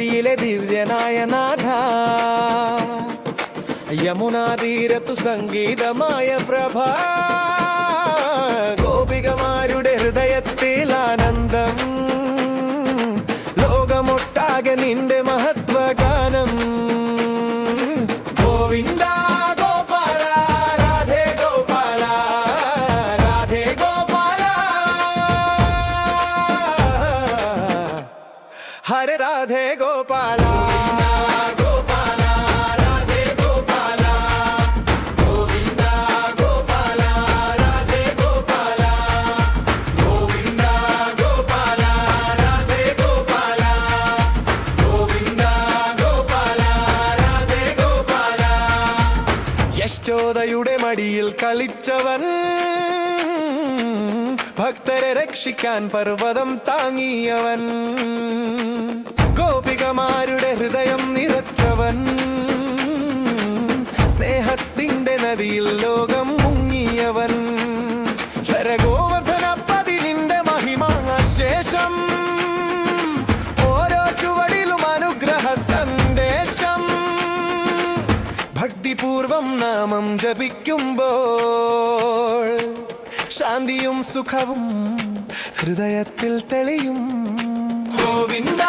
പുരിയിലെ ദിവ്യനായ നാഥ, യമുനാതീരത്തു സംഗീതമായ പ്രഭ, ഗോപികമാരുടെ ഹൃദയത്തിൽ ആനന്ദം, ലോകമൊട്ടാകെ നിന്റെ മഹത്വഗാനം. ഗോവിന്ദ ഗോപാല രാധേ ഗോപാല, രാധേ ഗോപാല, ഹരേ രാധേ ഗോപാല. യശോദയുടെ മടിയിൽ കളിച്ചവൻ, ഭക്തരെ രക്ഷിക്കാൻ പർവ്വതം താങ്ങിയവൻ, ഗോപികമാരുടെ ഹൃദയം നിറച്ചവൻ, സ്നേഹത്തിന്റെ നദിയിൽ ലോകം മുങ്ങിയവൻ, ഗോവർദ്ധനപ്പതിലിന്റെ മഹിമാശേഷം, ഓരോ ചുവടിലും അനുഗ്രഹ സന്ദേശം. ഭക്തിപൂർവം നാമം ജപിക്കുമ്പോൾ ശാന്തിയും സുഖവും ഹൃദയത്തിൽ തെളിയും. ഗോവിന്ദ